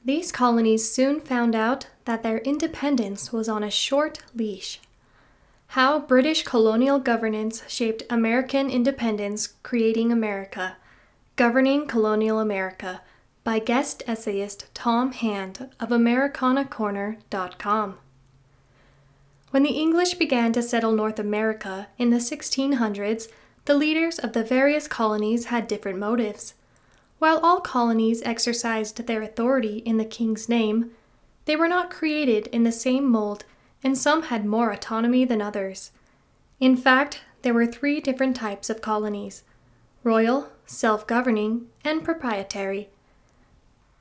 These colonies soon found out that their independence was on a short leash. How British colonial governance shaped American independence, creating America. Governing Colonial America by guest essayist Tom Hand of AmericanaCorner.com. When the English began to settle North America in the 1600s, the leaders of the various colonies had different motives. While all colonies exercised their authority in the king's name, they were not created in the same mold, and some had more autonomy than others. In fact, there were 3 different types of colonies: royal, self-governing, and proprietary.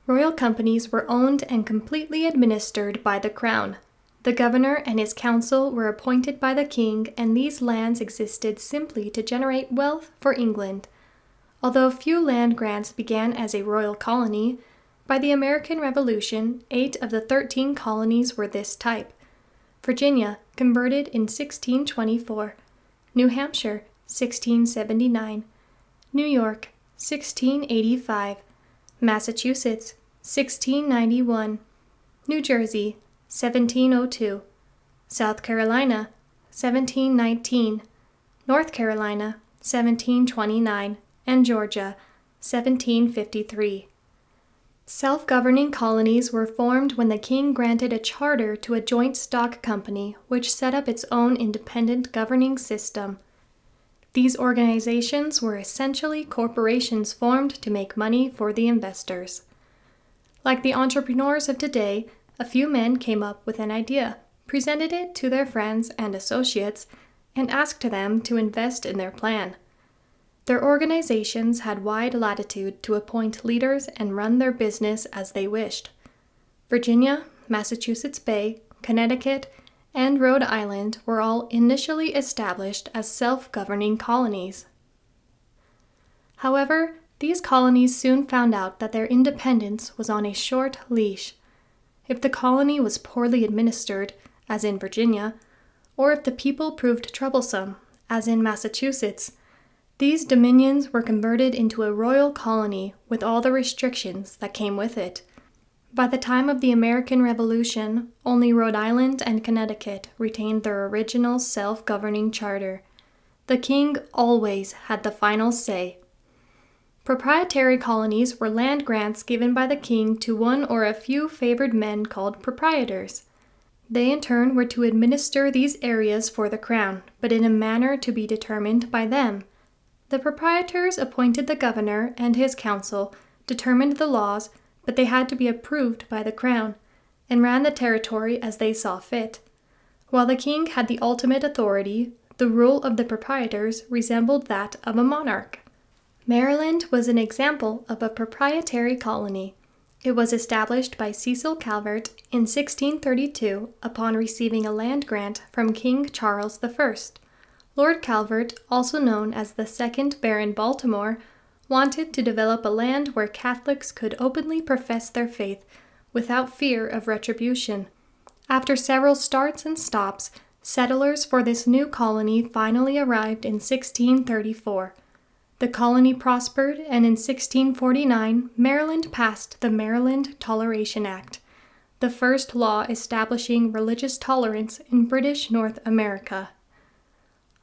Royal companies were owned and completely administered by the crown. The governor and his council were appointed by the king, and these lands existed simply to generate wealth for England. Although few land grants began as a royal colony, by the American Revolution, 8 of the 13 colonies were this type. Virginia, converted in 1624. New Hampshire, 1679. New York, 1685. Massachusetts, 1691. New Jersey, 1702. South Carolina, 1719. North Carolina, 1729. And Georgia, 1753. Self-governing colonies were formed when the king granted a charter to a joint stock company, which set up its own independent governing system. These organizations were essentially corporations formed to make money for the investors. Like the entrepreneurs of today, a few men came up with an idea, presented it to their friends and associates, and asked them to invest in their plan. Their organizations had wide latitude to appoint leaders and run their business as they wished. Virginia, Massachusetts Bay, Connecticut, and Rhode Island were all initially established as self-governing colonies. However, these colonies soon found out that their independence was on a short leash. If the colony was poorly administered, as in Virginia, or if the people proved troublesome, as in Massachusetts, these dominions were converted into a royal colony with all the restrictions that came with it. By the time of the American Revolution, only Rhode Island and Connecticut retained their original self-governing charter. The king always had the final say. Proprietary colonies were land grants given by the king to one or a few favored men called proprietors. They in turn were to administer these areas for the crown, but in a manner to be determined by them. The proprietors appointed the governor and his council, determined the laws, but they had to be approved by the crown, and ran the territory as they saw fit. While the king had the ultimate authority, the rule of the proprietors resembled that of a monarch. Maryland was an example of a proprietary colony. It was established by Cecil Calvert in 1632 upon receiving a land grant from King Charles I. Lord Calvert, also known as the 2nd Baron Baltimore, wanted to develop a land where Catholics could openly profess their faith without fear of retribution. After several starts and stops, settlers for this new colony finally arrived in 1634. The colony prospered, and in 1649, Maryland passed the Maryland Toleration Act, the first law establishing religious tolerance in British North America.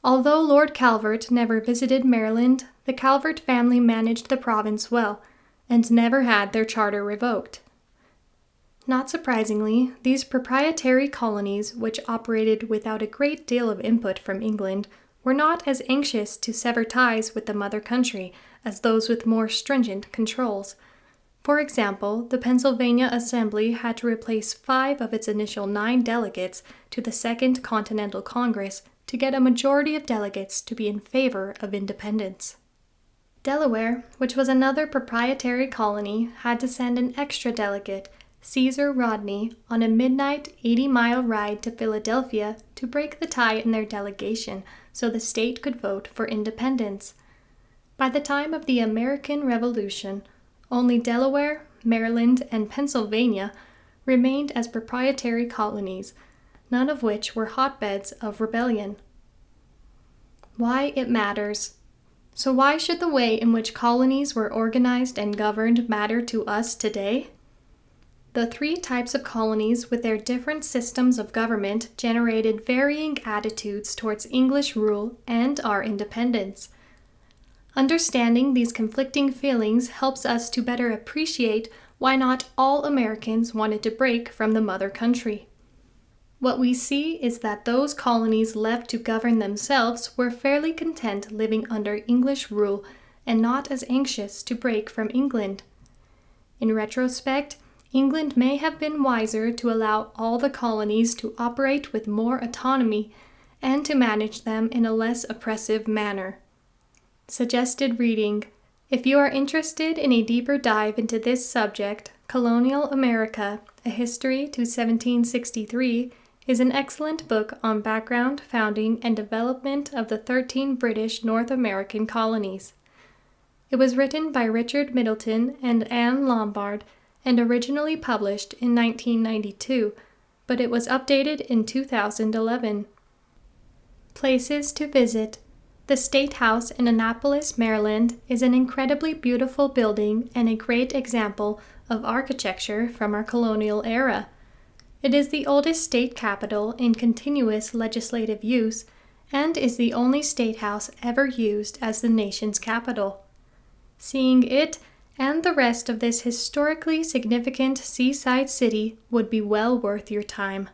Although Lord Calvert never visited Maryland, the Calvert family managed the province well, and never had their charter revoked. Not surprisingly, these proprietary colonies, which operated without a great deal of input from England, were not as anxious to sever ties with the mother country as those with more stringent controls. For example, the Pennsylvania Assembly had to replace 5 of its initial 9 delegates to the Second Continental Congress to get a majority of delegates to be in favor of independence. Delaware, which was another proprietary colony, had to send an extra delegate, Caesar Rodney, on a midnight 80-mile ride to Philadelphia to break the tie in their delegation so the state could vote for independence. By the time of the American Revolution, only Delaware, Maryland, and Pennsylvania remained as proprietary colonies, none of which were hotbeds of rebellion. Why it matters. So why should the way in which colonies were organized and governed matter to us today? The three types of colonies with their different systems of government generated varying attitudes towards English rule and our independence. Understanding these conflicting feelings helps us to better appreciate why not all Americans wanted to break from the mother country. What we see is that those colonies left to govern themselves were fairly content living under English rule and not as anxious to break from England. In retrospect, England may have been wiser to allow all the colonies to operate with more autonomy and to manage them in a less oppressive manner. Suggested reading: if you are interested in a deeper dive into this subject, Colonial America, A History to 1763 is an excellent book on background, founding, and development of the 13 British North American colonies. It was written by Richard Middleton and Anne Lombard and originally published in 1992, but it was updated in 2011. Places to visit. The State House in Annapolis, Maryland, is an incredibly beautiful building and a great example of architecture from our colonial era. It is the oldest state capitol in continuous legislative use and is the only state house ever used as the nation's capital. Seeing it and the rest of this historically significant seaside city would be well worth your time.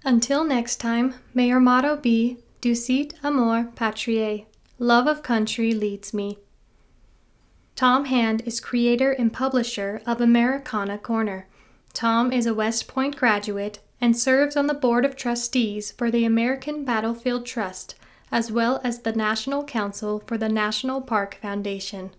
Until next time, may your motto be Ducit Amor Patriae, love of country leads me. Tom Hand is creator and publisher of Americana Corner. Tom is a West Point graduate and serves on the Board of Trustees for the American Battlefield Trust, as well as the National Council for the National Park Foundation.